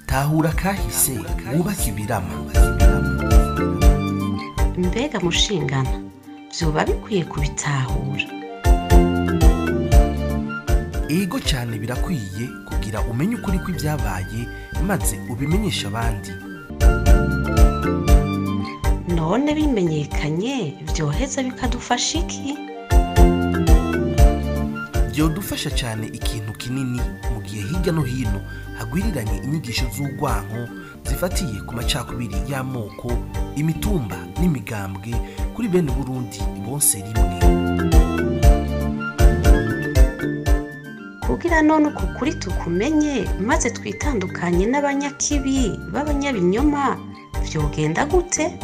tahura kahise wubake ibirama. Mbega mushingana vyoba bikwiye kubitahura. Ego cyane birakwiye kugira umenye ukuri kw'ibyabaye maze ubimenyesha abandi. None bimenyekanye vyoheza bikadufasha iki? Byodufasha cyane ikintu kinini mu gihe hirya no hino hagwiriranye inyigisho z'urwanko zifatiye ku macakubiri y'amoko, imitumba n'imigambwe kuri bene Burundi bose rimwe. Kugira none uko kuri tukumenye maze twitandukanye n'abanyakibi b'abanyabinyoma vyogenda gute?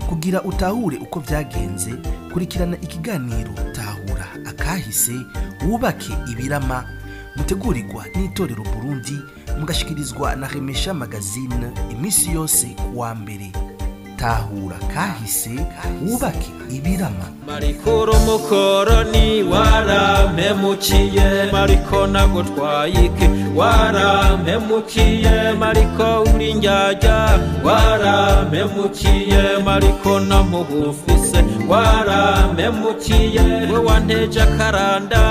Kugira utahure uko vyagenze, kurikirana ikiganiro Tahura Akahise wubake ibirama, mutegurirwa n'itorero Burundi, mugashikirizwa na Remesha Magazine imisi yose kuwa mbere. Tahura Kahise wubake ibirama. Marikuru mukoroni warampemukiye, mariko nagutwayike warampemukiye, mariko uri njyajya warampemukiye, mariko namugufise warampemukiye, we wanteje akaranda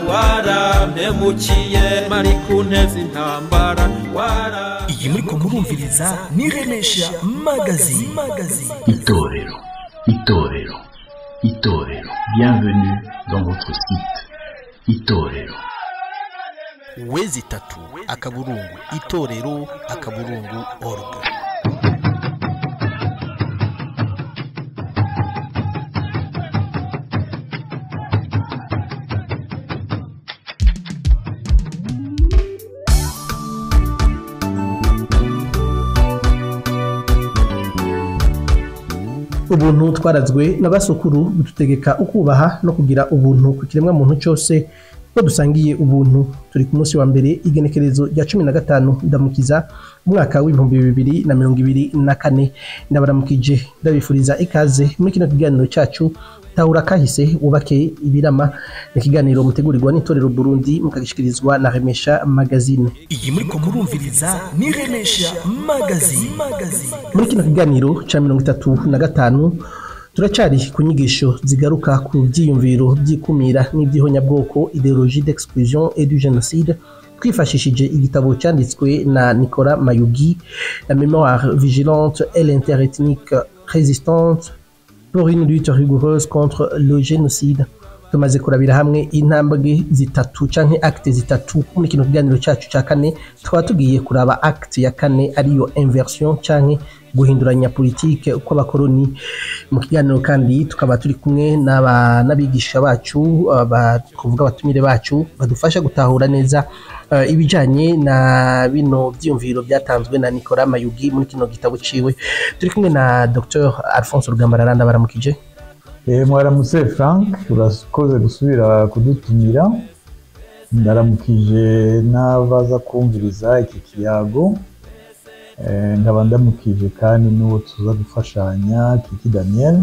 warampemukiye, mariko nteze intambara Iyi muriko murumviriza ni Remesha Magazine. Itorero. Bienvenue dans votre site. Itorero. Wezi tatu akaburungu itorero akaburungu org. Ubuntu twarazwe n'abasukuru bututegeka ukubaha no kugira ubuntu ku kiremwa muntu cyose ko dusangiye ubuntu. Turi ku munsi wa mbere igenekerezo rya 15 ndamukiza umwaka w'2024. Ndabaramukije ndabifuriza ikaze muri kino kiganiro cyacu Tahura Kahise wubake ibirama, ikiganiro mutegurirwa n'itorero Burundi mukagishikirizwa na Remesha Magazine. Iyi muriko murumviriza ni Remesha Magazine. Muri kino kiganiro ca 35 turacari ku nyigisho zigaruka ku byiyumviro by'ikumira n'ibyihonyabwoko, idéologie d'exclusion et du génocide, twifashishije igitabo cyanditswe na Nicolas Mayugi, La mémoire vigilante et l'interethnique résistante pour une lutte rigoureuse contre le génocide. Tumaze kurabira hamwe intambwe zitatu canke acte zitatu. Muri kino kiganiro cyacu ca kane twaba tugiye kuraba acte ya kane ariyo inversion canke guhinduranya politike uko abakoroni. Mu kiganiro kandi tukaba turi kumwe n'abigisha bacu kuvuga abatumire bacu badufasha gutahura neza ibijanye na bino byumviro byatanzwe na Nicolas Mayugi muri kino gitabo ciwe. Turi kumwe na Dr Alphonse Rugambarara. Ndabaramukije. Mwaramutse Frank, urakoze gusubira kudutumira. Ndaramukije n'abaza kumviriza iki kiyago, nkaba ndamukije kandi n'uwo tuza gufashanya Kiki Daniel.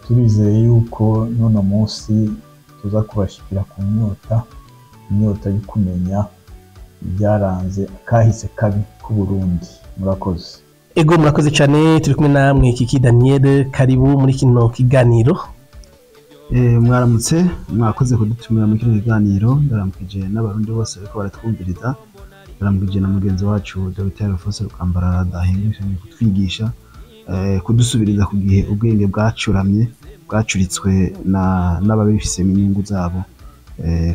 Turizeye yuko none munsi tuza kubashikira ku inyota yo kumenya ibyaranze kahise kabi ku Burundi. Murakoze. Ego murakoze cyane. Turi kumwe namwe Kiki Daniel, karibu muri kino kiganiro. Mwaramutse, mwakoze kudutumira muri kino kiganiro. Ndaramukije n'abarundi bose ariko baratwumviriza. Ndaramukije na mugenzi wacu Dr Alphonse Rugambarara dahengesha kutwigisha kudusubiriza ku gihe ubwenge bwacuramye bwacuritswe n'ababifise inyungu zabo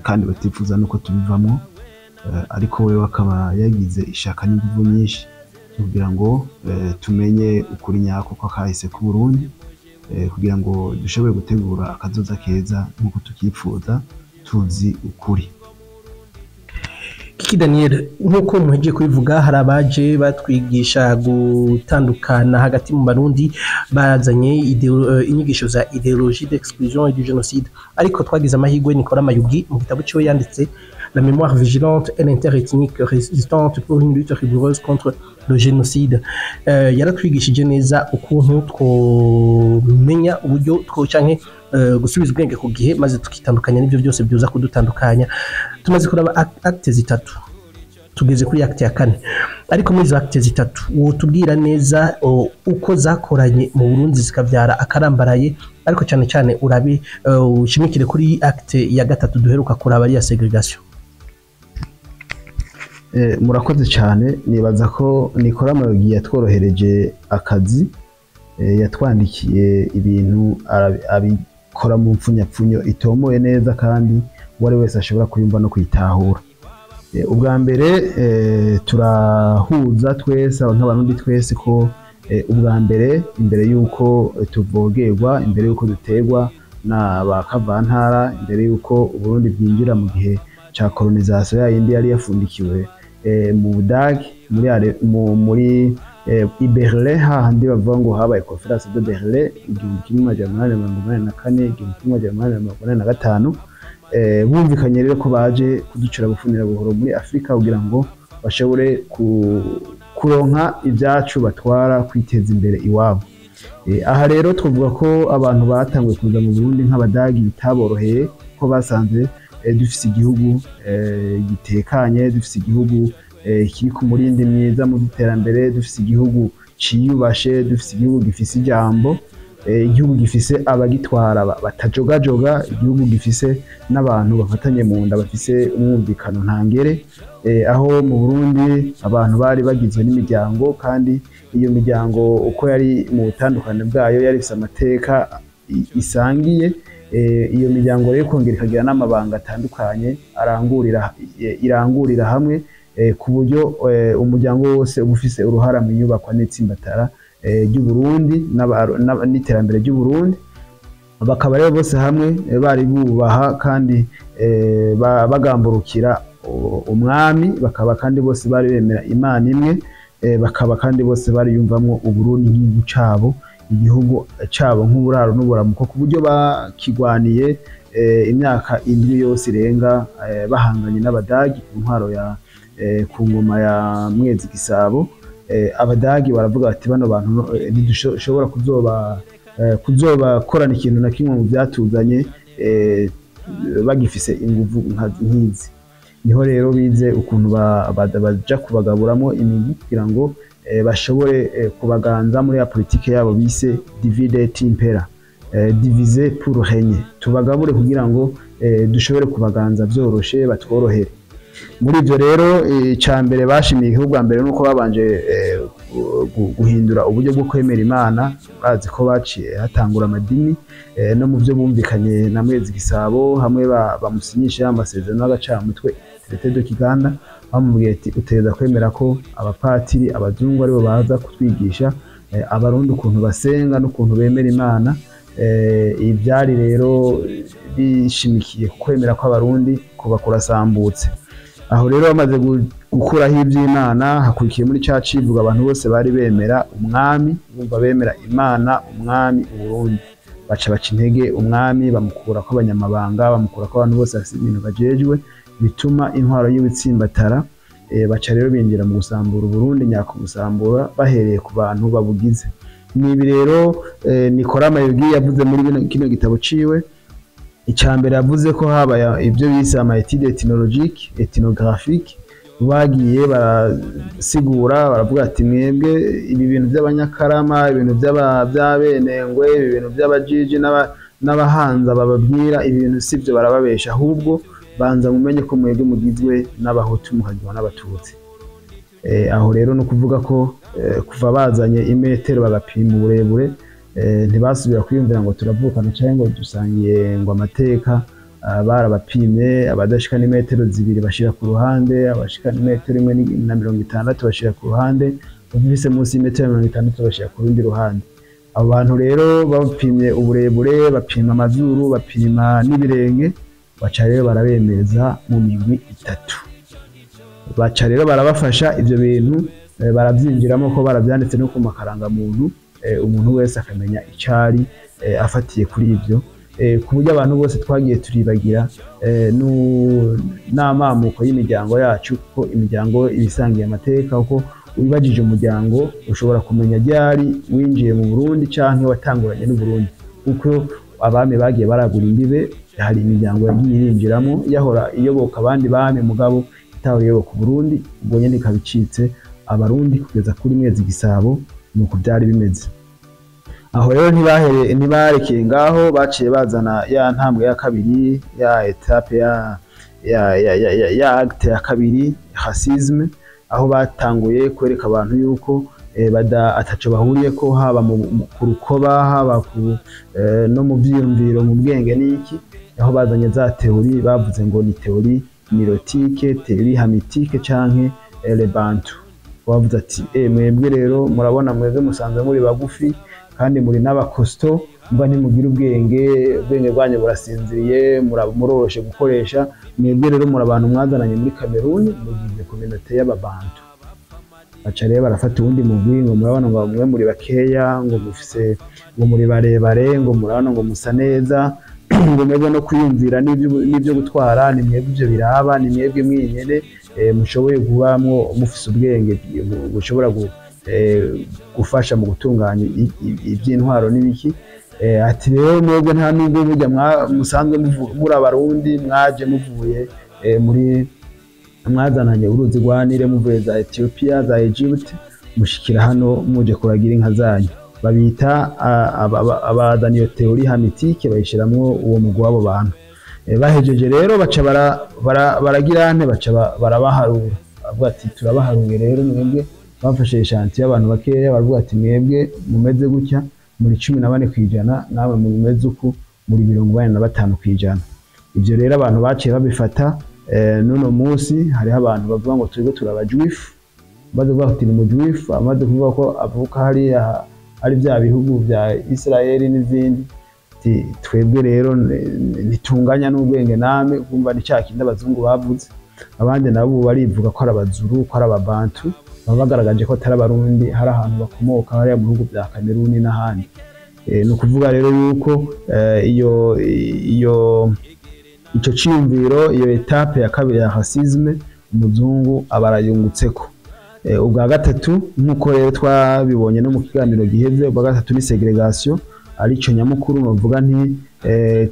kandi batifuza nuko tubivamo, ariko we akaba yagize ishaka n'inguvu nyinshi kugira ngo tumenye ukuri nyako ko kahise ku Burundi, kugira ngo dushobore gutegura akazoza keza nk'uko tukipfuza tuzi ukuri. Kiki Daniel, nk'uko muheje kubivuga, hari abaje batwigisha gutandukana hagati mu Barundi bazanye inyigisho za idéologie d'exclusion et du génocide, ariko twagize amahirwe Nicolas Mayugi mu gitabo cyo yanditse La mémoire vigilante et l'interethnique résistante pour une lutte rigoureuse contre le génocide. Yaratwigishije neza ukuntu twomenya uburyo canke gusubiza ubwenge ku gihe maze tukitandukanya n'ibyo byose byoza kudutandukanya. Tumaze kuraba acte zitatu tugeze kuri acte ya kane, ariko muri izo acte zitatu wotubwira neza uko zakoranye mu Burundi zikavyara akarambaraye, ariko cyane cyane urabe ushimikire kuri acte ya gatatu duheruka kuraba ari ya segregation. Murakoze cyane, nibaza ko Nicolas Mayogi yatworohereje akazi, yatwandikiye ibintu abikora mu mpfunyapfunyo itomoye neza kandi uwari wese ashobora kuyumva no kwitahura. Ubwa mbere turahuza twese nk'abarundi twese ko ubwa mbere imbere yuko tuvogerwa, imbere yuko dutegwa n'aba kavantara, imbere yuko Uburundi bwinjira mu gihe ca colonisation ya yindi yari yafundikiwe mu Budage muri i Berlin, hahandi bavuga ngo habaye conference de Berlin 1884 1885, bumvikanye rero ko baje kuducira gufunira buhoro muri Afrika kugira ngo bashobore kuronka ibyacu batwara kwiteza imbere iwabo. Aha rero twavuga ko abantu batanguye kuza mu Burundi nk'abadagi bitaboroheye, ko basanze dufise igihugu gitekanye, dufise igihugu kiri ku murindi mwiza mu iterambere, dufise igihugu ciyubashe, dufise igihugu gifise ijambo, igihugu gifise abagitwara batajogajoga, igihugu gifise n'abantu bafatanye mu nda bafise umwumvikano ntangere. Aho mu Burundi abantu bari bagizwe n'imiryango, kandi iyo miryango uko yari mu butandukane bwayo yari ifise amateka isangiye. Iyo miryango rero kongera ikagira n'amabanga atandukanye irangurira hamwe, ku buryo umuryango wose uba ufise uruhara mu nyubakwa n'itsimbatara ry'u Burundi n'iterambere ry'u Burundi. Bakaba rero bose hamwe bari bubaha kandi bagamburukira umwami, bakaba kandi bose bari bemera Imana imwe, bakaba kandi bose bari yumvamwo Uburundi nk'igihugu cabo, igihugu cabo nk'uburaro n'uburamuko, ku buryo bakigwaniye imyaka 7 yose irenga bahanganye n'abadagi ku ntwaro ya ku ngoma ya Mwezi Gisabo. Abadagi baravuga bati bano bantu ntidushobora kuzobakorana ikintu na kimwe mu byatuzanye bagifise inguvu nk'izi. Niho rero bize ukuntu baja kubagaburamo imigi kugira ngo bashobore kubaganza muri ya politike yabo bise divide et impera, diviser pour régner, tubagabure kugira ngo dushobore kubaganza byoroshe batworohere. Muri ibyo rero icambere bashimiye ubwa mbere nuko babanje guhindura uburyo bwo kwemera Imana, bazi ko baciye hatangura amadini no mu byo bumvikanye na Mwezi Gisabo, hamwe bamusinyisha amasezerano y'agacamutwe traité de Kiganda, bamubwiye ati utegeza kwemera ko abapatiri abazungu aribo baza kutwigisha abarundi ukuntu basenga n'ukuntu bemera Imana. Ibyari rero bishimikiye kwemera ko abarundi kuba kurasambutse. Aho rero bamaze gukuraho iby'Imana, hakurikiye muri ca civuga abantu bose bari bemera umwami, bumva bemera Imana, umwami, Uburundi. Baca intege umwami, bamukura ko abanyamabanga, bamukura ko abantu bose bafite ibintu bajejwe, bituma intwaro y'ibitsimbatara. Baca rero binjira mu gusambura Uburundi, nyako gusambura bahereye ku bantu babugize. Nibi rero Nicolas Mayogi yavuze muri kino gitabo ciwe. Icambere yavuze ko haba ibyo bise ama étude ethnologique ethnographique, bagiye barasigura baravuga ati mwebwe ibi bintu by'abanyakarama, ibintu by'abenengwe, ibintu by'abajiji n'abahanza bababwira ibintu sivyo barababesha, ahubwo banza mumenye ko mwebwe mugizwe n'abahutu muhagirwa n'abatutsi. Aho rero no kuvuga ko kuva bazanye imetero bagapima uburebure, ntibasubira kwiyumvira ngo turavukana cyangwa ngo dusangiye ngo amateka. Barabapimye, abadashika n'imetero 2 bashira ku ruhande, abashika n'imetero 1.60 bashira ku ruhande, ubise munsi y'imetero 60 bashira ku rundi ruhande. Abo bantu rero bapimye uburebure, bapima amazuru, bapima n'ibirenge, baca rero barabemeza mu migwi 3. Baca rero barabafasha ivyo bintu barabyinjiramo ko barabyanditse no ku makaranga muntu, umuntu wese akamenya icari afatiye kuri ivyo, ku buryo abantu bose twagiye turibagira n'amamuko y'imiryango yacu, ko imiryango ibisangiye amateka. Uko wibajije umuryango ushobora kumenya ryari winjiye mu Burundi canke watanguranye n'u Burundi, uko abami bagiye baragura imbibe hari imiryango yagiye irinjiramo yahora iyoboka abandi bami mugabo itahora iyoboka Burundi ubwo nyene ikabicitse abarundi kugeza kuri Mwezi Gisabo nuko byari bimeze. Aho rero ntibarekeye ngaho baciye bazana ya ntambwe ya kabiri ya etape ya acte ya kabiri racisme aho batanguye kwereka abantu yuko ataco bahuriye ko haba ku rukoba haba no mu vyiyumviro mu bwenge n'iki aho bazanye za teori bavuze ngo ni teori nirotique teori hamitique canke le bantu bavuze ati mwebwe rero murabona mwebwe musanzwe muri bagufi kandi muri n'abakosto mba ntimugira ubwenge bwanyu burasinziriye muroroshe gukoresha mwebwe rero muri abantu mwazananye muri Cameroon mugize communauté y'ababantu baca rero barafata uwundi mugwi ngo murabona ngo mwe muri bakeya ngo mufise ngo muri barebare ngo murabona ngo musa neza ngo mwebwe no kwiyumvira n'ibyo gutwara ni mwebwe ibyo biraba ni mwebwe mwinyene mushoboye kubamwo mufise ubwenge bushobora gufasha mu gutunganya iby'intwaro n'ibiki ati rero mwebwe nta nubwo burya musanzwe muri abarundi mwaje muvuye muri mwazananye uruzi rwa Nile muvuye za Ethiopia za Egypt mushikira hano muje kuragira inka zanyu babita abazana iyo teori hamitike bayishiramwo uwo mugwi w'abo bantu bahejeje rero baca baragirane baca barabaharura avuga ati turabaharuye rero mwebwe bafashe ishanti y'abantu bakeya baravuga ati mwebwe mumeze gutya muri 14% nawe mumeze uku muri 45%. Ivyo rero abantu baciye babifata nuno munsi hariho abantu bavuga ngo turiko turabajuifu baze bafite mu juifu amaze kuvuga ko avuka hari bya bihugu bya Israeli n'izindi twebwe rero nitunganya n'ubwenge name kumva ni cyakindi abazungu bavuze abandi nabo barivuga ko arabazuru ko arababantu babagaragaje ko atari abarundi hari ahantu bakomoka hari mu bihugu bya Cameroon n'ahandi no kuvuga rero yuko ico ciyumviro iyo etape ya kabiri ya racisme umuzungu abarayungutseko ubwa gatatu nkuko rero twabibonye no mu kiganiro giheze ubwa gatatu ni segregation arico nyamukuru novuga nti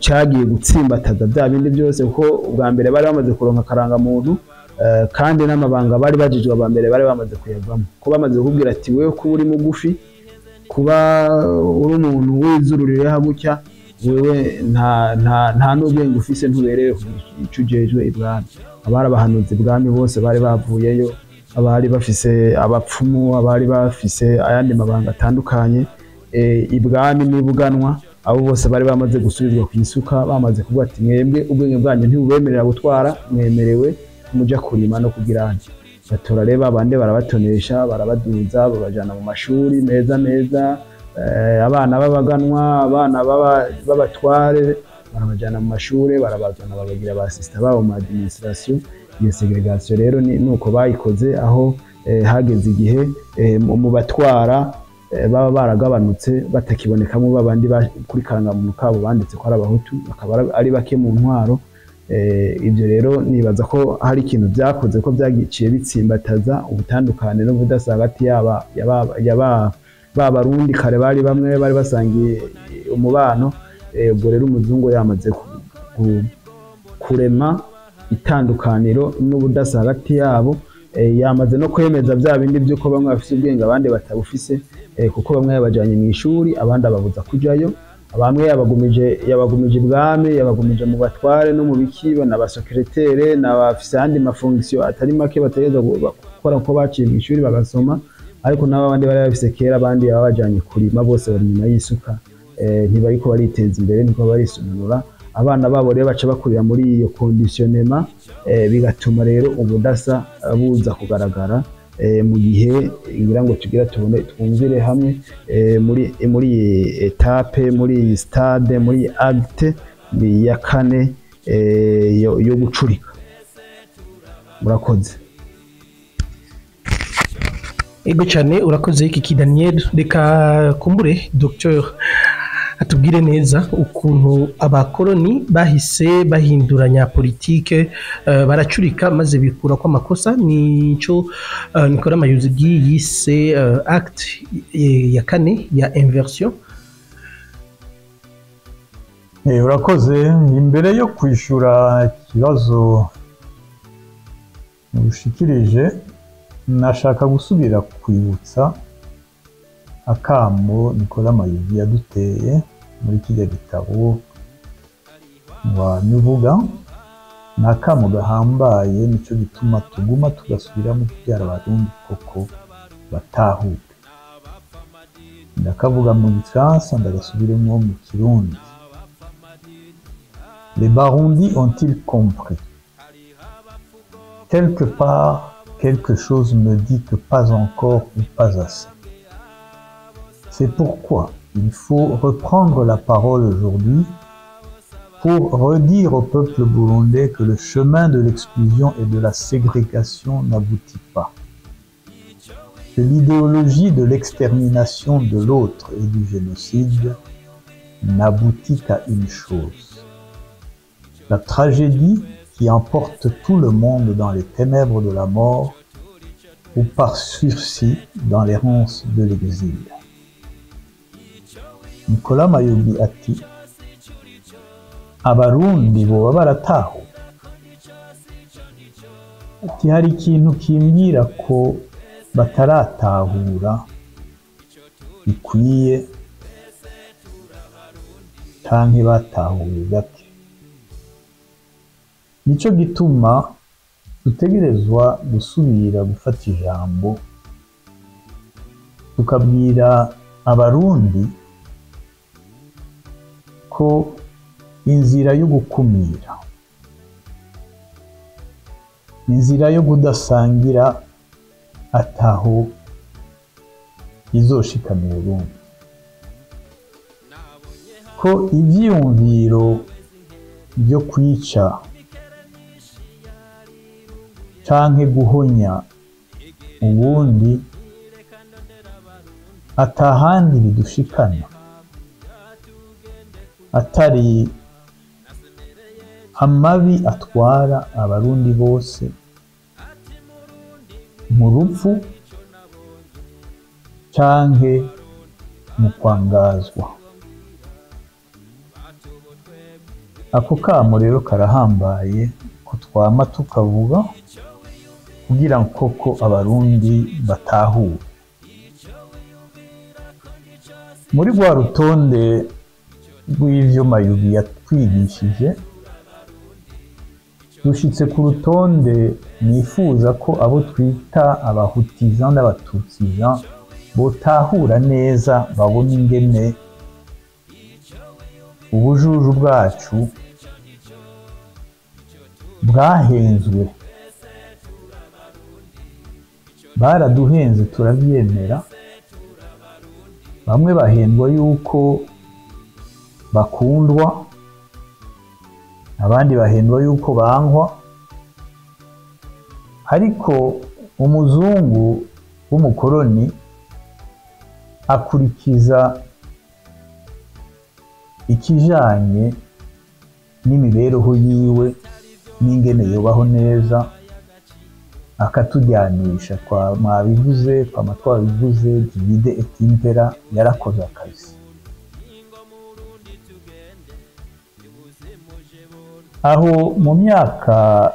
cagiye gutsimbataza bya bindi byose kuko ubwa mbere bari bamaze kuronka karanga muntu kandi n'amabanga bari bajijwe abambere bari bamaze kuyavamo ko bamaze kubwira ati wewe ko uri mugufi kuba uri umuntu wizururire hagutya wewe nta n'ubwenge ufise ntubereye icujejwe ibwami abari abahanuzi bwami bose bari bavuyeyo abari bafise abapfumu abari bafise ayandi mabanga atandukanye ibwami nibuganwa abo bose bari bamaze gusubizwa ku isuka bamaze kuvuga ati mwebwe ubwenge bwanyu ntibubemerera gutwara mwemerewe muja kurima no kugirana batora reba abande barabatonesha barabaduza babajana mu mashuri meza abana babaganwa abana babatware barabajana mu mashuri barabazana babagira ba sister babo mu administration iyo segregation rero nuko bayikoze aho hageze igihe mu batwara baba baragabanutse batakibonekamo babandi kuri karangamuntu kabo banditse ko ari abahutu bakaba ari bake mu ntwaro ibyo rero nibaza ko hari ikintu byakoze ko byagiciye bitsimbataza ubutandukane no budasa hagati yaba barundi kare bari bamwe bari basangiye umubano ubwo rero umuzungu yamaze kurema itandukaniro n'ubudasa hagati yabo yamaze no kwemeza bya bindi byuko bamwe bafite ubwenge abandi batabufise kuko bamwe yabajanye mu ishuri abandi ababuza kujayo abamwe yabagumije ibwami yabagumije mu batware no mu bikiba n'abasekretere n'abafise andi mafonction atari make bategeza gukora ko baciye mu ishuri bagasoma ariko n'abandi bari bafise kera abandi yabajanye kurima bose bari nyuma y'isuka ntibariko bariteza imbere niko barisunura abana babo rero baca bakurira muri iyo conditionnement bigatuma rero ubudasa buza kugaragara mu gihe ngira ngo tugira twumvire hamwe muri etape muri stade muri acte ya kane yo gucurika. Murakoze. Ego cyane urakoze iki Daniel, reka kumbure Dr atubwire neza ukuntu abakoloni bahise bahinduranya politike baracurika maze bikura ko amakosa nico Nicolas Mayuzigi yise acte ya kane ya inversion. urakoze. Imbere yo kwishura ikibazo ushikirije, nashaka gusubira kwibutsa akamo Nicolas Mayugi yaduteye muri kijya gitabo wanyuvuga. Ni akamo gahambaye, nicyo gituma tuguma tugasubiramo kubyara abarundi koko batahuke. Ndakavuga mu gifaransa ndagasubiremo mu kirundi. Les Barundis ont-ils compris? Quelque part, quelque chose me dit que pas encore ou pas assez. C'est pourquoi il faut reprendre la parole aujourd'hui pour redire au peuple burundais que le chemin de l'exclusion et de la ségrégation n'aboutit pas. Que l'idéologie de l'extermination de l'autre et du génocide n'aboutit qu'à une chose: la tragédie qui emporte tout le monde dans les ténèbres de la mort ou par sursis dans l'errance de l'exil. Nicolas Mayugi ati abarundi boba baratahuye. Ati hari ikintu kimbwira ko bataratahura bikwiye canke batahuye gake. Nico gituma dutegerezwa gusubira gufata ijambo tukabwira abarundi ko inzira yo gukumira, inzira yo kudasangira ataho izoshika mu Burundi, ko ivyiyumviro byo kwica canke guhonya ubundi atahandi bidushikana atari amabi atwara abarundi bose mu rupfu canke mu kwangazwa. Ako kamo rero karahambaye ko twama tukavuga kugira ngo koko abarundi batahuwe. Muri rwa rutonde rw'ivyo Mayugi yatwigishije, dushitse ku rutonde nifuza ko abo twita abahutiza n'abatutsiza botahura neza, babona ingene ubujuju bwacu bwahenzwe. Baraduhenze turabyemera. Bamwe bahendwa yuko bakundwa, abandi bahendwa yuko bankwa, ariko umuzungu w'umukoroni akurikiza ikijanye n'imibereho yiwe n'ingene yobaho neza, akatujyanisha kwa mwabivuze, kwa matwabivuze, divide et impera. Yarakoze akazi. Aho mu myaka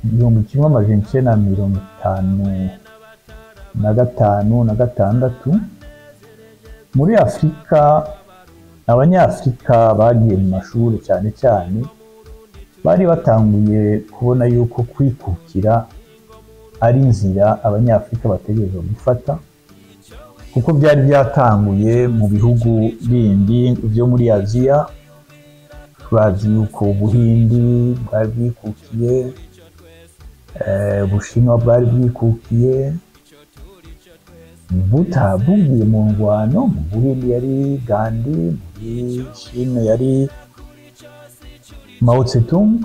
1955 muri Afrika, abanyafrika bagiye mu mashuri cyane cyane bari batanguye kubona yuko kwikukira ari inzira abanyafrika bategerezwa gufata, kuko byari byatanguye mu bihugu bindi byo muri Aziya. Turazi yuko Ubuhindi bwari bwikukiye, Ubushinwa bwari bwikukiye, butabugiye mu ngwano. Mu Buhindi yari Gandhi, muri Chine yari Mao Tse-tung.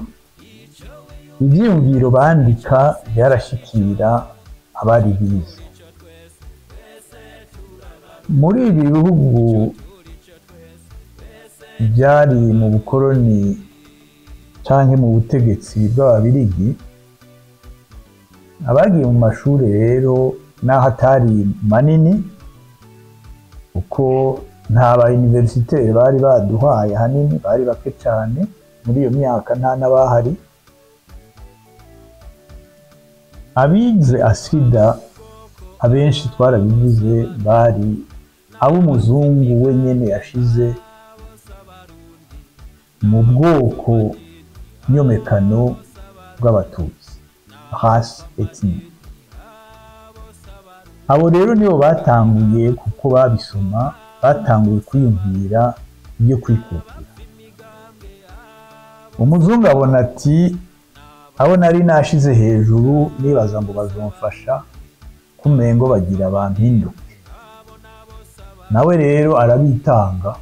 Ivyiyumviro bandika byarashikira abari bize. Muri ibi bihugu byari mu bukoroni canke mu butegetsi bw'ababirigi, abagiye mu mashuri rero naho atari manini, uko nta ba universitaire bari baduhaye hanini, bari bake cyane muri iyo myaka, nta n'abahari. Abize asida abenshi twarabivuze bari ab'umuzungu wenyine yashize mu bwoko nyomekano bw'abatutsi, race ethnique. Abo rero nibo batanguye, kuko babisoma, batanguye kwiyumvira ibyo kwikukira. Umuzungu abona ati, abo nari nashize hejuru nibaza ngo bazomfasha kumengo bagira bampinduke. Nawe rero arabitanga,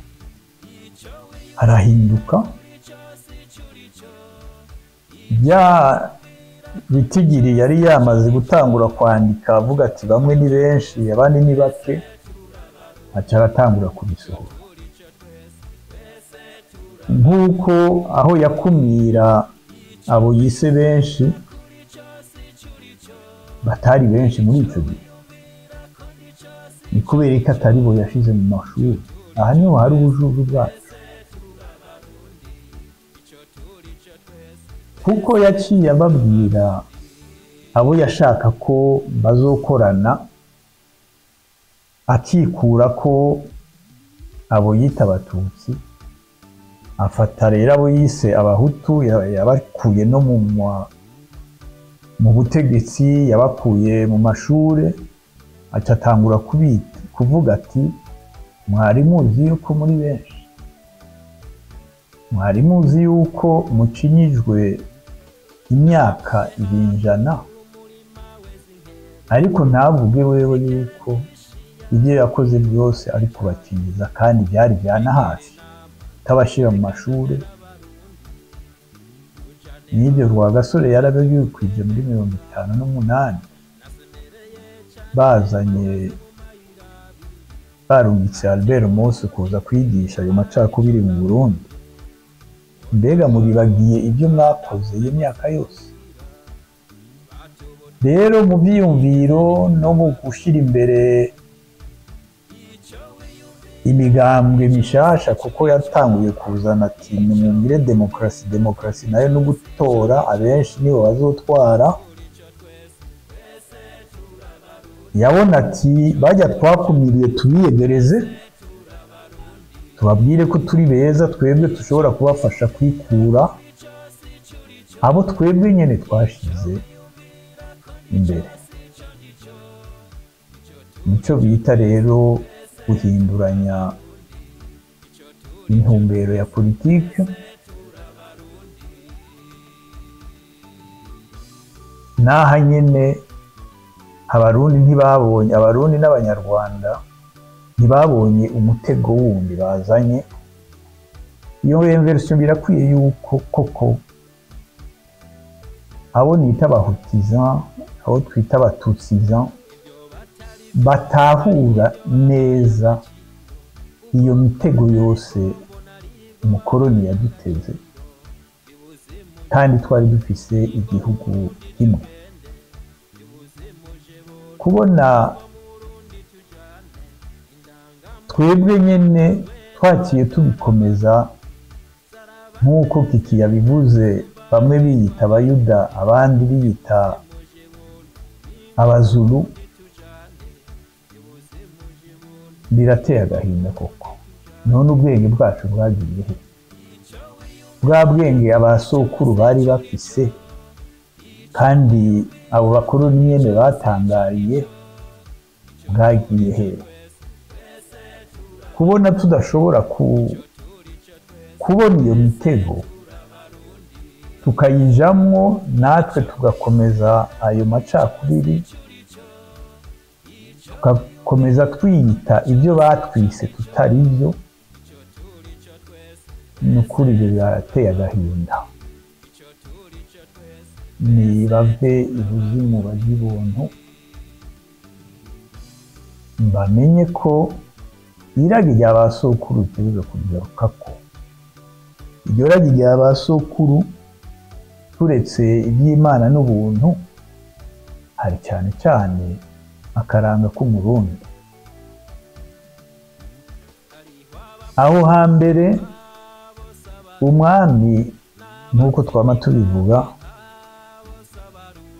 arahinduka. Bya bitigiri yari yamaze gutangura kwandika avuga ati bamwe ni benshi abandi ni bake, aca aratangura kubisohora. Nk'uko aho yakumira abo yise benshi batari benshi muri icyo gihe, ni kubera ko atari bo yashize mu mashuri. Aha niho hari ubujuju bwacu, kuko yaciye ababwira abo yashaka ko bazokorana, akikura ko abo yita abatutsi, afata rero abo yise abahutu yabakuye no mu butegetsi, yabakuye mu mashuri, acatangura kuvuga ati mwari muzi yuko muri benshi, mwari muzi yuko mucinyijwe imyaka ibinjana, ariko ntavuge wewe yuko ibyo yakoze byose ari kubakinyiza, kandi byari byana hafi tabashira mu mashuri. N'ibyo Rwagasore yarabikwije muri 58 bazanye barungitse Albert Mose kuza kwigisha ayo macakubiri mu Burundi. Mbega muribagiye ibyo mwakoze iyo myaka yose? Rero mu byiyumviro no mu gushira imbere imigambwe mishasha, kuko yatanguye kuzana ati nimwumvire demokarasi nayo no gutora abenshi nibo bazotwara. Yabona ati bajya twakumiriye tubiyegereze, tubabwire ko turi beza, twebwe dushobora kubafasha kwikura abo twebwe nyene twashize imbere. Nico bita rero guhinduranya intumbero ya politike. Naha nyene abarundi ntibabonye, abarundi n'abanyarwanda ntibabonye umutego wundi bazanye. Iyo inversion birakwiye yuko koko abo nita abahutisan, abo twita abatutsisan, batahura neza iyo mitego yose umukoroni yaduteze, kandi twari dufise igihugu kimwe. Kubona twebwe nyene twakiye tubikomeza nk'uko Kiki yabivuze, bamwe biyita abayuda abandi biyita abazulu, birateye agahinda koko. None ubwenge bwacu bwagiye he? Bwa bwenge abasokuru bari bafise kandi abo bakoroni nyene batangariye bwagiye he? Kubona tudashobora kubona iyo mitego tukayijamwo, natwe tugakomeza ayo macakubiri, tugakomeza twiyita ibyo batwise tutari byo, nukuri birateye agahinda. Ni bave ibuzimu bajya ibuntu, bamenye ko iragi rya basokuru ritegerezwa kugarukako. Iryo ragi rya basokuru, turetse iby'Imana n'ubuntu, hari cyane cyane akaranga k'umurundi. aho hambere umwami nk'uko twama tubivuga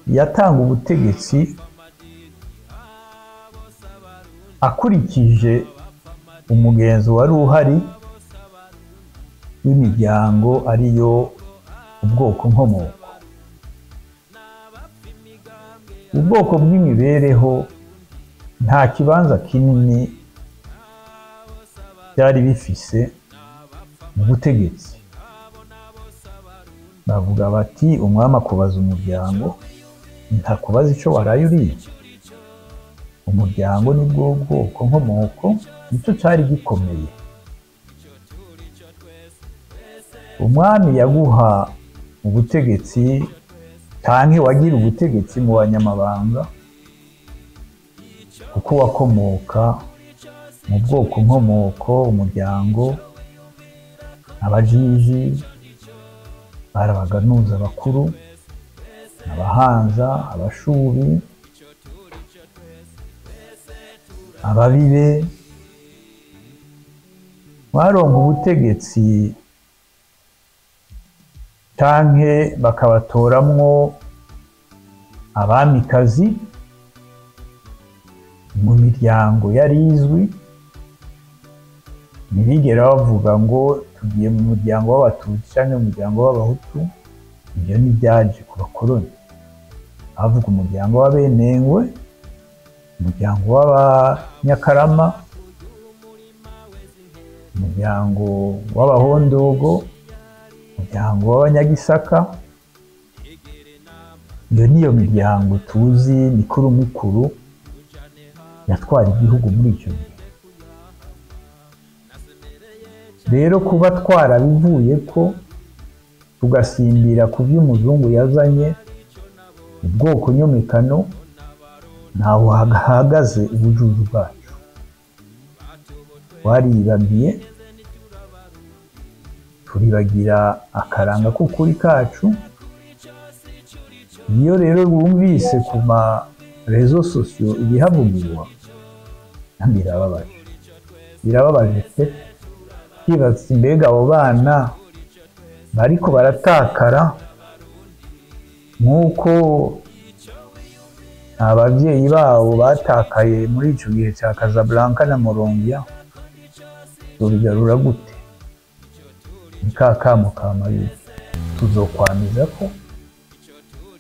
yatanga ubutegetsi akurikije umugenzo wari uhari w'imiryango ariyo ubwoko nkomoko. Ubwoko bw'imibereho nta kibanza kinini byari bifise mu butegetsi. Bavuga bati umwami akubaza umuryango ntakubaza ico waraye uriye. Umuryango nibwo bwoko nkomoko, nicyo cyari gikomeye. Umwami yaguha ubutegetsi canke wagira ubutegetsi mu banyamabanga kuko wakomoka mu bwoko nkomoko, umuryango, abajiji, barabaganuza bakuru, abahanza, abashubi, ababibe, baronka ubutegetsi canke bakabatoramwo abamikazi mu miryango yari izwi. Ntibigera bavuga ngo tugiye mu muryango w'abatutsi canke mu muryango w'abahutu, ibyo ntibyaje ku bakoroni. Bavuga umuryango w'abenengwe, umuryango w'abanyakarama, umuryango w'abahondogo, umuryango w'abanyagisaka. Iyo niyo miryango tuzi mikuru mikuru yatwara igihugu muri icyo gihe. Rero kuba twarabivuye ko tugasimbira ku by'umuzungu yazanye, ubwoko nyomekano, ntaho hahagaze ubujuju bwacu. Twaribagiye, turibagira akaranga k'ukuri kacu. Iyo rero bumvise ku ma rezo sosiyo ibihavugirwa, birababaje. Birababaje pe, kibaza mbega abo bana bariko baratakara nk'uko abavyeyi babo batakaye muri ico gihe ca Casablanca na Monrovia, tubigarura gute? Ni ka kamo ka Mayugi tuzokwamiza ko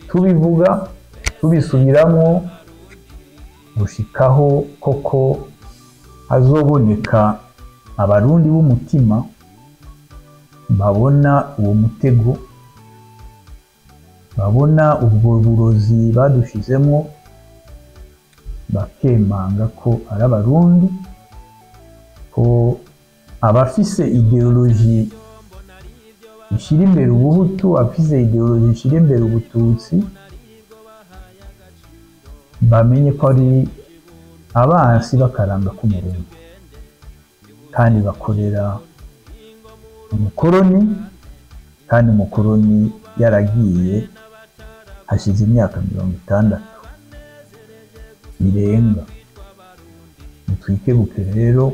tubivuga tubisubiramwo gushikaho koko hazoboneka abarundi b'umutima babona uwo mutego, babona ubwo burozi badushizemwo, bakemanga ko ari abarundi, ko abafise ideoloji ishira imbere ubuhutu, abafise ideoloji ishira imbere ubututsi, bamenye ko ari abansi bakaranga k'umurundi kandi bakorera umukoroni, kandi umukoroni yaragiye hashize imyaka 60 birenga. Nitwikebuke rero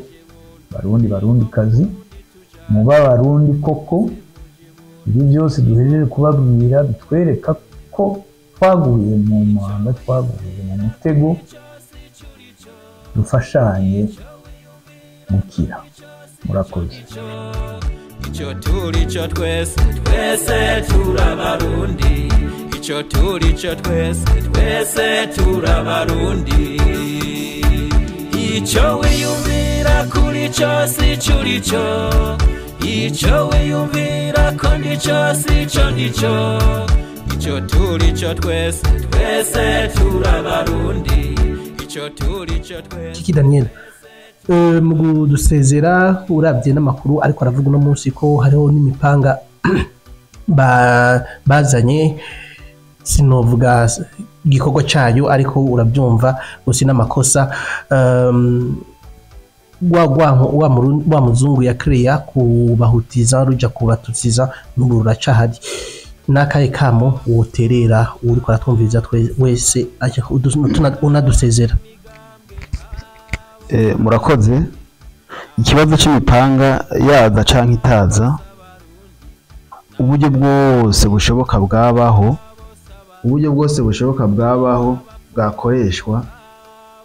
barundi kazi, muba barundi koko. Ibi byose duhejeje kubabwira bitwereka ko twaguye mu muhanda, twaguye mu mutego, dufashanye gukira. Murakoze. Icyo turi cyo twese, twese turabarundi. Icyo turi cyo twese, twese turabarundi. Icyo wiyumvira kuri cyo si curi cyo, icyo wiyumvira ko ndico si cyo ndico. Icyo turi cyo twese, twese turabarundi. Icyo turi cyo twese. Kiki Daniel, mu gudusezera urabye n'amakuru ariko aravuga no munsi ko hariho n'imipanga bazanye, sinovuga igikorwa cyayo ariko urabyumva gusa n'amakosa. wa muzungu ya kreya kubahutiza ruja kubatutsiza n'ubu ruracahari. N'akahe kamo woterera uriko aratwumviriza wese unadusezera? Murakoze. ikibazo c'imipanga yaza canke itaza, uburyo bwose bushoboka bwabaho bwakoreshwa,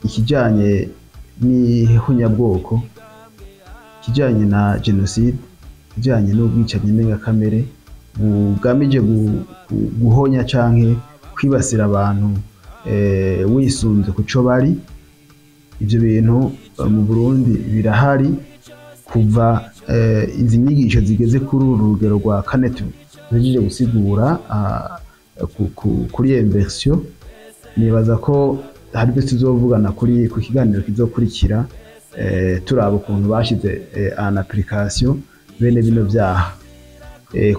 ikijanye n'ihunyabwoko, ikijanye na genocide, ikijanye n'ubwicanyi ndengakamere bugamije guhonya canke kwibasira abantu wisunze kuco bari. Ivyo bintu mu Burundi birahari kuva izi nyigisho zigeze kuri uru rugero rwa kane tuhejeje gusigura kuri inversion. Nibaza ko hari byo tuzovugana ku kiganiro kizokurikira turaba ukuntu bashize en application bene bino vyaha.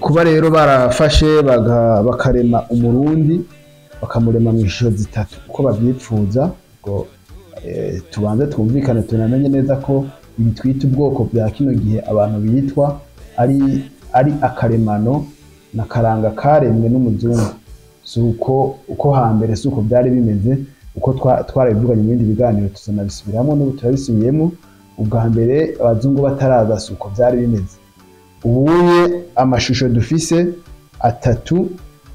Kuba rero barafashe bakarema umurundi bakamurema mu ishusho zitatu uko bavyipfuza, ngo tubanze twumvikane tunamenye neza ko ibi twita ubwoko bwa kino gihe abantu bitwa ari akaremano na karanga karemwe n'umuzungu. Uko hambere suko byari bimeze, uko twarabivuganye mu bindi biganiro tuzanabisubiramo n'ubu turabisubiyemo. Ubwa mbere abazungu bataraza suko byari bimeze. Ubuye amashusho dufise atatu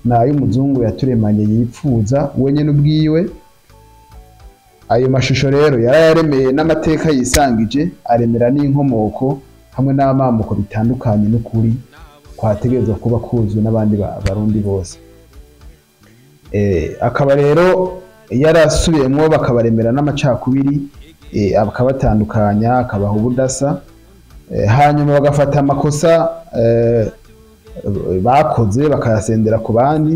nayo umuzungu yaturemanye yipfuza wenyene ubwiwe. Ayo mashusho rero yarayaremeye n'amateka yisangije, aremera n'inkomoko hamwe n'amamuko bitandukanye n'ukuri kwategerezwa kuba kuzwe n'abandi barundi bose. Akaba rero yarasubiyemwo bakabaremera n'amacakubiri, akabatandukanya, akabaha ubudasa, hanyuma bagafata amakosa bakoze bakayasendera ku bandi,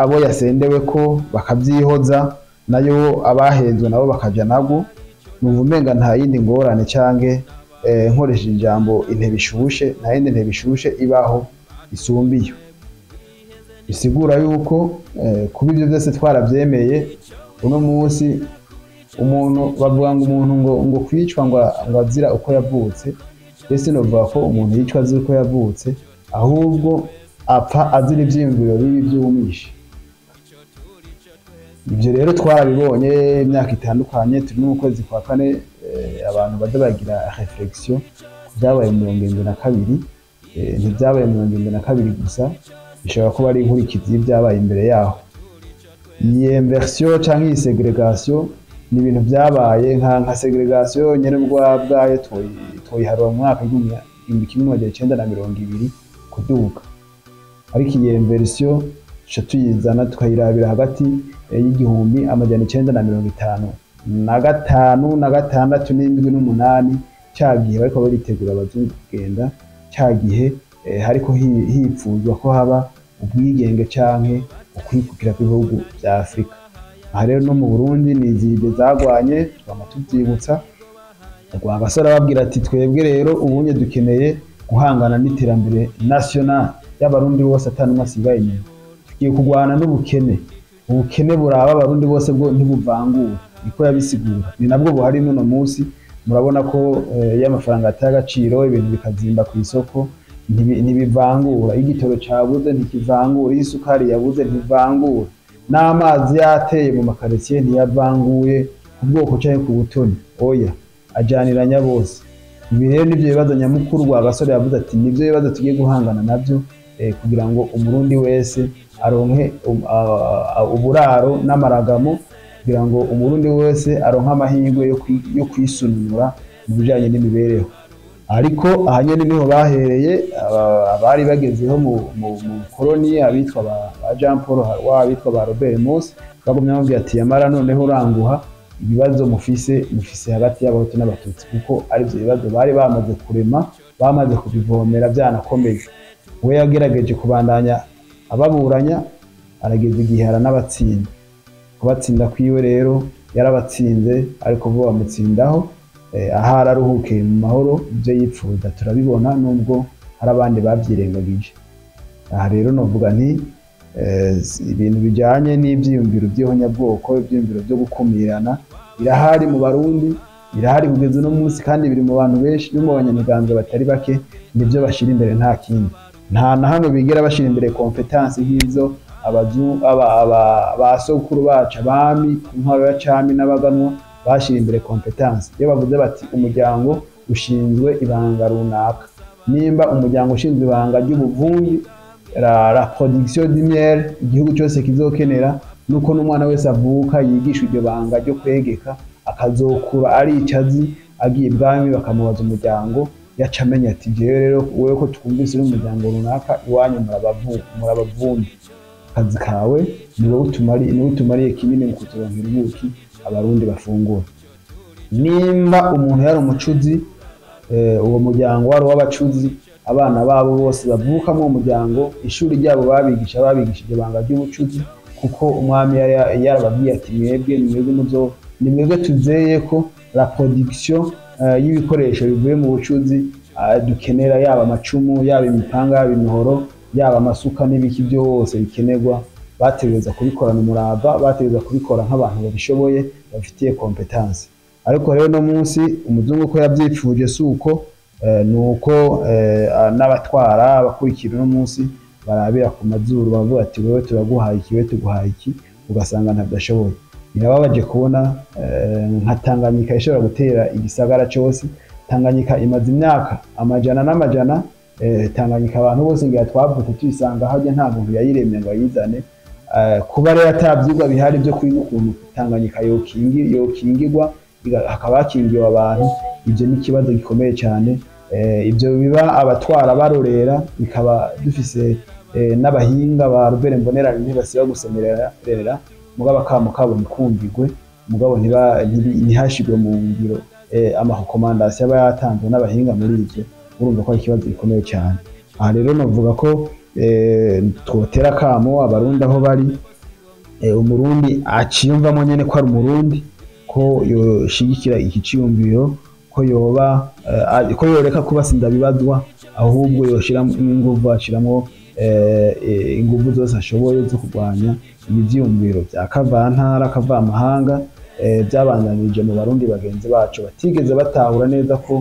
abo yasendewe ko bakavyihoza, nayo abahenzwe nabo bakaja nabo. Numva umenga nta yindi ngorane canke nkoresheje ijambo intebe ishushe, nta yindi ntebe ishushe ibaho isumbiyo. Bisigura yuko kuba ivyo byose twaravyemeye, uno munsi umuntu bavuga ngo umuntu ngo kwicwa ngo azira uko yavutse. Ese novuga ko umuntu yicwa azira uko yavutse, ahubwo apfa azira ivyiyumviro bibi vy'umwishe. Ivyo rero twarabibonye imyaka itandukanye. Turi mu kwezi kwa kane, abantu baza bagira reflexion ku vyabaye mu 1972. Ntivyabaye mu 1972 gusa, bishobora kuba ari inkurikizi y'ivyabaye imbere yaho. Iyi inversion canke iyi segregation ni ibintu vyabaye nka segregation nyene bwayo twoyiharura mu mwaka w'igihumbi kimwe n'amajana icenda na mirongo ibiri kuduga. Ariko iyi inversion tuca tuyizana tukayirabira hagati y'igihumbi amajana icenda na mirongo itanu na gatanu na gatandatu n'indwi n'umunani, ca gihe bariko baritegura abazungu kugenda, ca gihe hariko hipfuzwa ko haba ubwigenge canke ukwikukira kw'ibihugu vya Afrika. Aha rero no mu Burundi nizihije zagwanye, twama tuvyibutsa. Rwagasore ababwira ati twebwe rero ubunye dukeneye guhangana n'iterambere national y'abarundi bose atanumwe asigaye inyuma. Tugiye kugwana n'ubukene. Ubukene buraba abarundi bose bwo ntibuvangura, niko yabisigura. Ni nabwo buhari n'uno munsi. Murabona ko y'amafaranga atagaciro, ibintu bikazimba ku isoko, ntibivangura. Igitoro cabuze ntikivangura, isukari yabuze ntivangura, n'amazi yateye mu makaritiye ntiyavanguye ku bwoko canke ku butoni. Oya, ajaniranya bose. Ibi rero nivyo bibazo nyamukuru Rwagasore yavuze ati nivyo bibazo tugiye guhangana navyo, kugira ngo umurundi wese aronke uburaro n'amaragamo, kugira ngo umurundi wese aronke amahirwe yo kwisununura mu bijanye n'imibereho. Ariko ahanyene niho bahereye abari bagezeho mu koloni, abitwa ba Jean Paul Harwa, abitwa ba Robert Mose, bagumye bamubwira ati yamara noneho uranguha ibibazo mufise hagati y'abahutu n'abatutsi, kuko ari byo bibazo bari bamaze kurema, bamaze kubivomera byanakomeye. We yagerageje kubandanya ababuranya, arageza igihe aranabatsinda. Kubatsinda kwiwe rero yarabatsinze, ariko vuba bamutsindaho ahari aruhukiye mu mahoro. Ibyo yipfuza turabibona, nubwo hari abandi bavyirengagije. Aha rero novuga nti ibintu bijanye n'ivyiyumviro by'ihonyabwoko, ivyiyumviro byo gukumirana birahari mu Barundi, birahari kugeza no munsi, kandi biri mu bantu benshi no mu banyamigambwe batari bake. Nivyo bashira imbere, nta kindi. Nta na hano bigera bashira imbere competence nk'izo abasokuru bacu abami, intwaro ya cami n'abaganwa bashira imbere competence. Iyo bavuze bati umuryango ushinzwe ibanga runaka, nimba umuryango ushinzwe ibanga ry'ubuvumbi, la production du miel, igihugu cyose kizokenera nuko n'umwana wese avuka yigisha iryo banga ryo kwegeka, akazokura ari icazi, agiye ibwami bakamubaza umuryango, yaca amenya ati jewe rero wewe ko twumvise n'umuryango runaka iwanyu murabavumbi, akazi kawe niwe utumariye kinini mu kuturonkera ubuki abarundi bafungura. Nimba umuntu yari umucuzi, uwo muryango wari w'abacuzi, abana babo bose bavukamo umuryango, ishuri ryabo babigishije ibanga ry'ubucuzi, kuko umwami yarababwiye ati mwebwe tuzeye ko la production y'ibikoresho bivuye mu bucuzi dukenera, yaba amacumu, yaba imipanga, yaba imihoro, yaba amasuka n'ibiki byose bikenerwa, bategereza kubikorana umurava, bategereza kubikora nk'abantu babishoboye bafitiye competence. Ariko rero no munsi umuzungu ko yabyipfuje suko nuko n'abatwara abakurikira no munsi barabira ku mazuru bavuga ati wewe turaguhaye iki, wewe tuguhaye iki, ugasanga ntabdashoboye. Birababaje kubona nka Tanganyika ishobora gutera igisagara cyose. Tanganyika imaze imyaka amajana n'amajana, Tanganyika abantu bose ngira twavutse tuyisanga hajya nta muntu yayiremye ngo ayizane. Kuba rero atabyigwa bihari byo kwiga ukuntu Tanganyika yokingirwa, hakaba hakingiwe abantu, ibyo ni ikibazo gikomeye cyane. Ibyo biba abatwara barorera, bikaba dufise n'abahinga ba Robert Mbonera ntibasiba gusemerera, mugabo akamo kabo nikumvigwe, mugabo ntihashigwe mu ngiro amarekomandasiyo aba yatanzwe n'abahinga muri ibyo. Urumva ko ari ikibazo gikomeye cyane. Aha rero navuga ko twotera kamo abarundi aho bari, umurundi aciyumvamo nyene ko ari umurundi, ko yoshigikira iki ciyumviro, ko yoreka kuba sindabibazwa, ahubwo yoshira inguvu, ashiramo inguvu zose ashoboye zo kurwanya ivyiyumviro bya kavantara kavamahanga byabandanije mu barundi bagenzi bacu batigeze batahura neza ko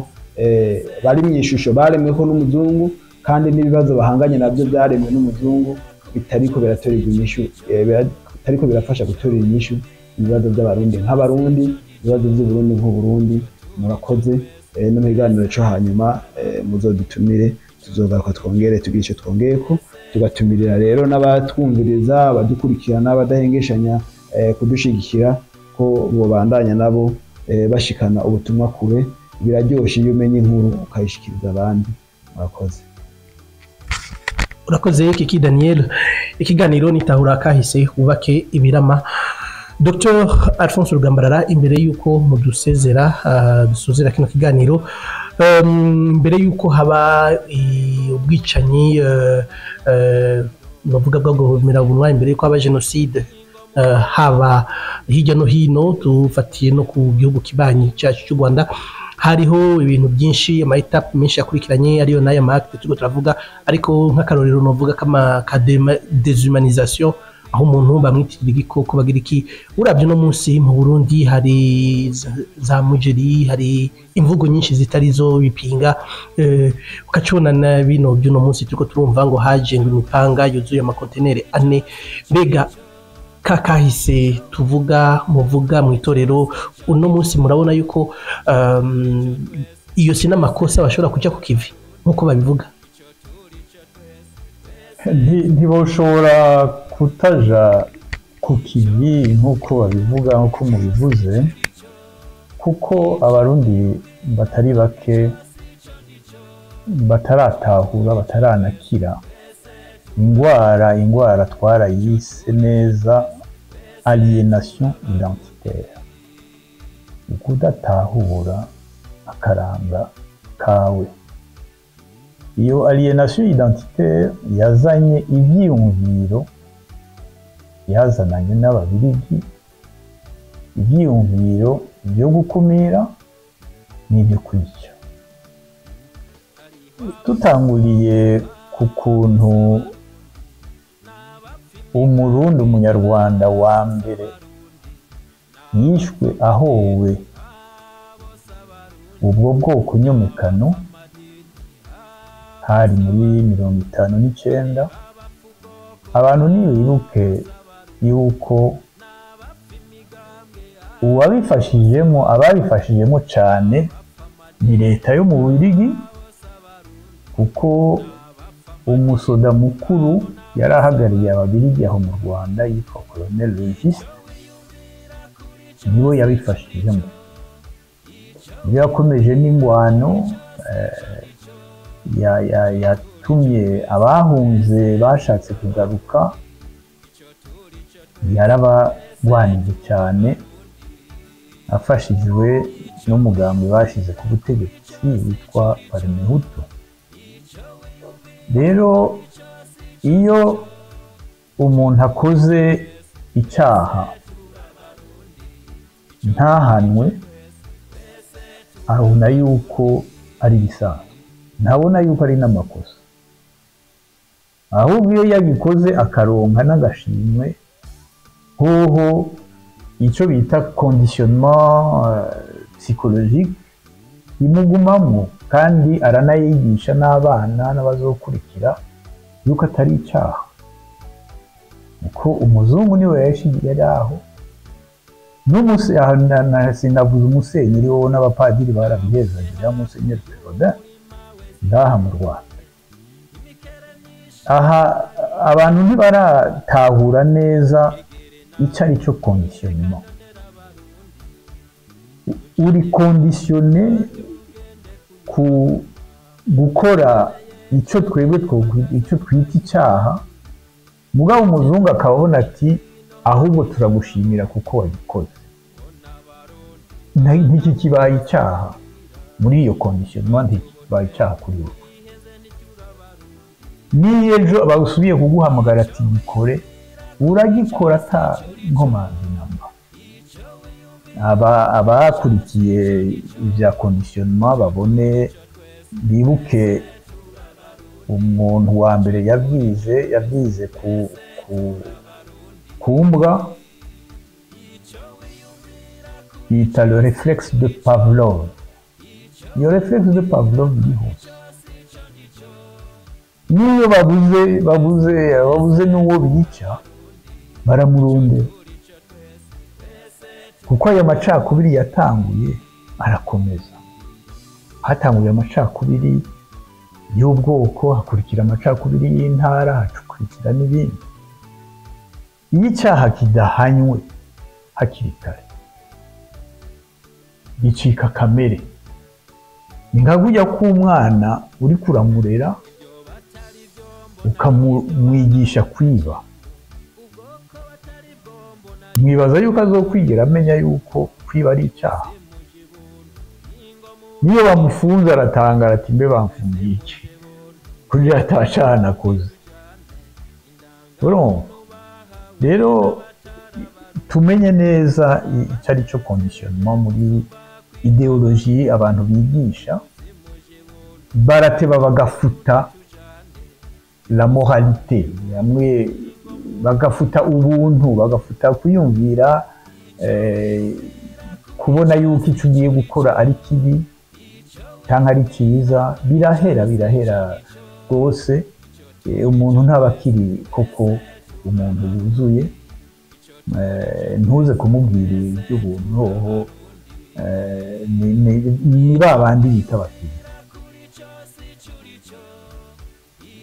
bari mu ishusho baremweho n'umuzungu, kandi n'ibibazo bahanganye nabyo byaremwe n'umuzungu, bitariko biratorerwa inyishu, bitariko birafasha gutorera inyishu ibibazo by'abarundi nk'abarundi, ibibazo by'uburundi nk'uburundi. Murakoze, no mu biganiro cyo hanyuma muzodutumire, tuzogaruka twongere tugira icyo twongeyeko, tugatumirira rero n'abatwumviriza, abadukurikirana, abadahengeshanya kudushigikira, ko bobandanya nabo bashikana ubutumwa kure. Biraryoshe iyo umenye inkuru ukayishikiriza abandi. Murakoze. Urakoze Kiki Daniel. Ikiganiro nitahura kahise ubake ibirama. Dr Alphonse Rugambarara, imbere yuko mudusezera dusozera kino kiganiro, mbere yuko haba ubwicanyi bavuga bwo guhumira ubunwa, imbere yuko haba genocide haba hirya no hino, tufatiye no ku gihugu kibanyi cyacu cy'u Rwanda, hariho ibintu byinshi, ama etape menshi yakurikiranye, ariyo n'aya marque tugo turavuga. Ariko nk'akarorero novuga kama deshumanisation, aho umuntu bamwitirira igikoko bagira iki. Uravye no munsi mu Burundi hari za mujeri, hari imvugo nyinshi zitari zo bipinga, ukacona na bino by'uno munsi tuko turumva ngo haje ngo imipanga yuzuye amakontenere 4. Mbega kakahise tuvuga muvuga mu itorero uno munsi, murabona yuko iyo sina makosa bashobora kuja ku kivi nkuko babivuga? Ntiboshobora kutaja ku kivi nkuko babivuga, nkuko mubivuze, kuko abarundi batari bake bataratahura, bataranakira ingwara twarayise neza alienation identitaire, ukudatahura akaranga kawe. Iyo alienation identitaire yazanye ibyiyumviro, yazananye n'ababirigi, ibyiyumviro byo gukumira n'ibyo kwica. Tutanguriye ku kuntu umurundi, umunyarwanda wa mbere yishwe ahowe ubwo bwoko nyomekano, hari muri 59. Abantu nibibuke yuko ababifashijemo cyane ni leta yo mu Bubiligi, kuko umusoda mukuru yari ahagarariye Ababiligi aho mu Rwanda yitwa Colonel Regis, niwe yabifashijemo. Yakomeje n'ingwano yatumye abahunze bashatse kugaruka, yarabagwanije cyane afashijwe n'umugambi bashize ku butegetsi witwa Parmehutu. Rero iyo umuntu akoze icyaha ntahanwe, abona yuko ari ibisanzwe, ntabona yuko ari n'amakosa, ahubwo iyo yabikoze akaronka n'agashimwe, hoho icyo bita conditionnement psychologique imugumamo, kandi aranayigisha n'abana n'abazokurikira yuko atari icyaha, uko umuzungu niwe yari aho. Sinavuze umusenyeri wowe n'abapadiri barabyezagira, Musenyeri Perraudin ngaha mu Rwanda. Aha abantu ntibaratahura neza icyo ari cyo conditionnement. Uri conditione ku gukora icyo twita icyaha, mugabo umuzungu akabona ati ahubwo turagushimira kuko wabikoze. N'iki kibaye icyaha muri iyo conditionnement, ntikibaye icyaha kuri wowe. Niyo ejo basubiye kuguhamagara ati gikore, uragikora ata nkomanzi namba. Abakurikiye ibya conditionnement babone, bibuke umuntu wa mbere yabyize ku mbwa, yita le réflexe de Pavlov. Iyo réflexe de Pavlov iriho. Niyo babuze n'uwo bica, baramurondera, kuko aya macakubiri yatanguye arakomeza. Hatanguye amacakubiri y'ubwoko, hakurikira amacakubiri y'intara, hakurikira n'ibindi. Iyo icyaha kidahanywe hakiri kare gicika kamere. Ni nka kujya k'umwana uri kuramurera ukamwigisha kwiba, mwibaza yuko azokwigera amenya yuko kwiba ari icyaha? Niyo bamufunze aratangara ati mbe bamfungiye iki, kugira atacyaha nakoze. Rero tumenye neza icyo ari cyo conditionnement muri ideologie abantu bigisha. Barateba bagafuta la moralité, yamwe bagafuta ubuntu, bagafuta kwiyumvira kubona yuko icyo ugiye gukora ari kibi cyangwa ari cyiza. Birahera rwose. Umuntu ntaba akiri koko umuntu yuzuye, ntuze kumubwira iby'ubuntu. Hoho ni ba bandi bita abakiriya.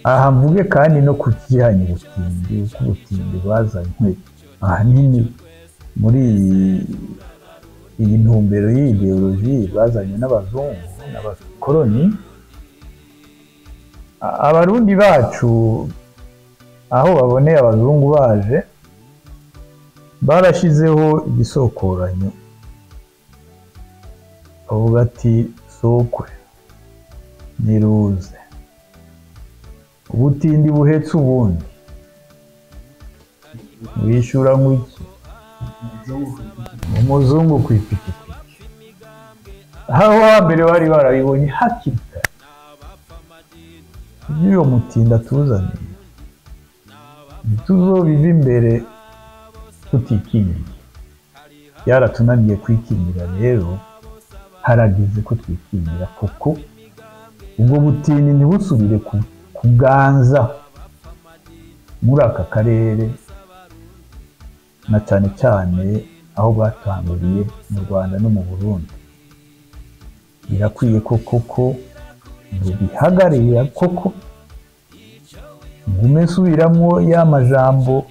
Aha mvuge kandi no ku kijyanye ubutindi, uko ubutindi bwazanywe ahanini muri iyi ntumbero y'ideologie bwazanywe n'abazungu n'abakoloni. Abarundi bacu aho baboneye abazungu baje, barashyizeho igisokoranyo, bavuga ati sokwe niruze, ubutindi buhetse ubundi wishyura nk'iki? Umuzungu ku ipikipiki. Aho hambere bari barabibonye hakiri kare. Iyo mutinda tuzaniye tuzobiva imbere tutikingiye. Yaratunaniye kwikingira, rero harageze ko twikingira, kuko ubwo butindi ntibusubire kuganza muri aka karere, na cyane cyane aho bwatanguriye mu Rwanda no mu Burundi. Birakwiye koko bihagarira koko ngume subiramwo ya majambo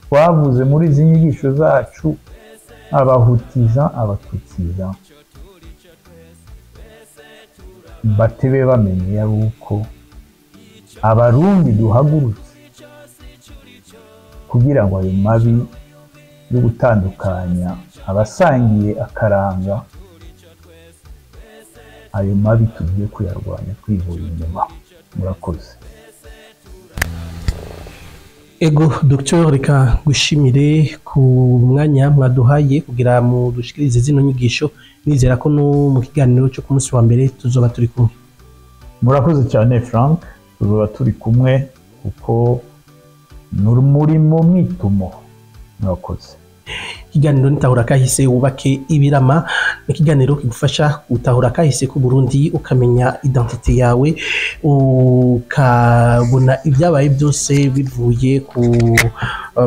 twavuze muri izi nyigisho zacu, abahutiza abatutiza batebe bamenye yuko abarundi duhagurutse kugira ngo ayo mabi yo gutandukanya abasangiye akaranga, ayo mabi tugiye kuyarwanya twivuye inyuma. Murakoze. Ego Dr. reka gushimire ku mwanya mwaduhaye kugira mu dushikirize zino nyigisho, nizera ko no mu kiganiro cyo ku munsi wa mbere tuzoba turi kumwe. Murakoze cyane Frank, tuzoba turi kumwe kuko muri mu mwitumo. Murakoze. Ikiganiro nitahura kahise wubake ibirama, ikiganiro kigufasha gutahura kahise ku Burundi, ukamenya identite yawe, ukabona ibyabaye byose bivuye ku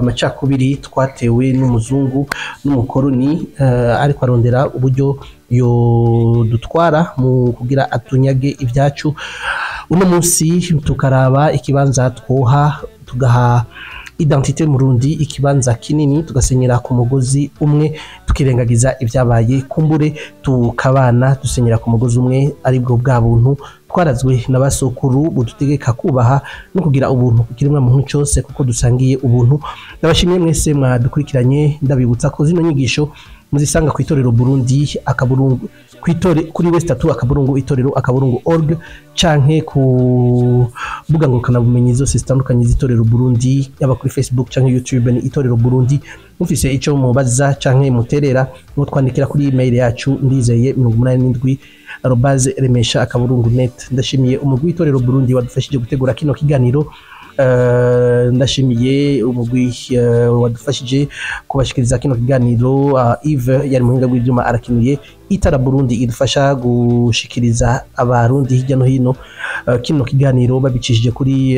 macakubiri twatewe n'umuzungu n'umukoroni, ariko arondera uburyo yo dutwara mu kugira atunyage ibyacu. Uno munsi tukaraba ikibanza twoha, tugaha identite Murundi ikibanza kinini, tugasenyera ku mugozi umwe, tukirengagiza ibyabaye, kumbure tukabana dusenyera ku mugozi umwe, aribwo bwa buntu twarazwe n'abasokuru budutegeka kubaha no kugira ubuntu kukirimwa mu cyose, kuko dusangiye ubuntu. Ndabashimiye mwese mwadukurikiranye, ndabibutsa ko zino nyigisho muzisanga ku itorero Burundi akaburungu kuri West3 akaburungu itorero akaburungu.org, canke ku buga ngurukana bumenyi zose zitandukanye z'itorero Burundi, yaba kuri Facebook canke YouTube ni itorero Burundi. Mufise ico mubaza canke muterera mutwandikira kuri email yacu ndizeye87@remesha.net. Ndashimiye umugwi w'itorero Burundi wadufashije gutegura kino kiganiro. Ndashimiye umugwi wadufashije kubashikiriza kino kiganiro. Yves yari muhinga bw'ibyuma arakinuye. Itara Burundi idufasha gushikiriza abarundi hirya no hino kino kiganiro babicishije kuri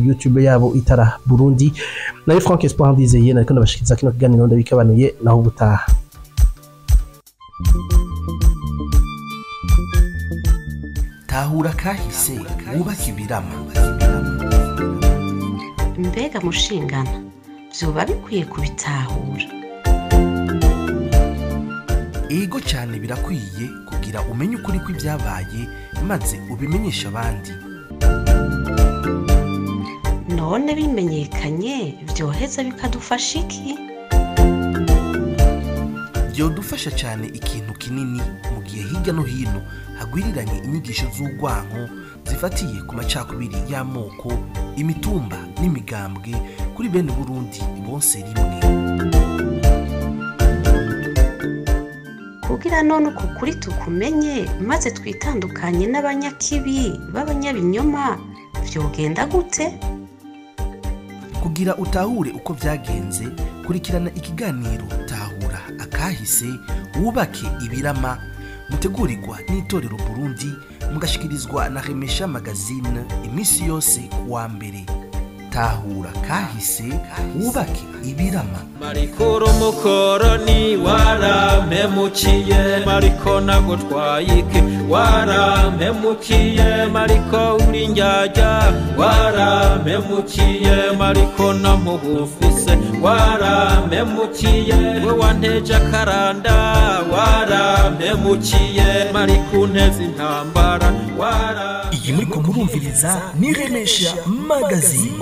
YouTube yabo Itara Burundi. Nawe Frank Espoir Ndizeye nariko ndabashikiriza kino kiganiro, ndabikabanuye naho ubutaha. Tahura kahise wubake ibirama. Mbega mushingana, vyoba bikwiye kubitahura. Ego cyane birakwiye kugira umenye ukuri kw'ibyabaye maze ubimenyesha abandi. None bimenyekanye vyoheza bikadufasha iki? Byodufasha cyane ikintu kinini mu gihe hirya no hino hagwiriranye inyigisho z'urwanko zifatiye ku macakubiri y'amoko, imitumba n'imigambwe kuri bene Burundi bose rimwe. Kugira none uko kuri tukumenye maze twitandukanye n'abanyakibi b'abanyabinyoma, vyogenda gute? Kugira utahure uko byagenze, kurikirana ikiganiro Tahura akahise wubake ibirama, mutegurirwa n'itorero Burundi, mugashikirizwa na Remesha Magazine imisi yose kuwa mbere. Tahura kahise wubake ibirama. Marikuru mukoroni warampemukiye, mariko nagutwayike warampemukiye, mariko uri njyajya warampemukiye, mariko namuhufise warampemukiye, we wanteje akaranda warampemukiye, mariko unteze intambara Iyi muriko murumviriza ni Remesha Magazine.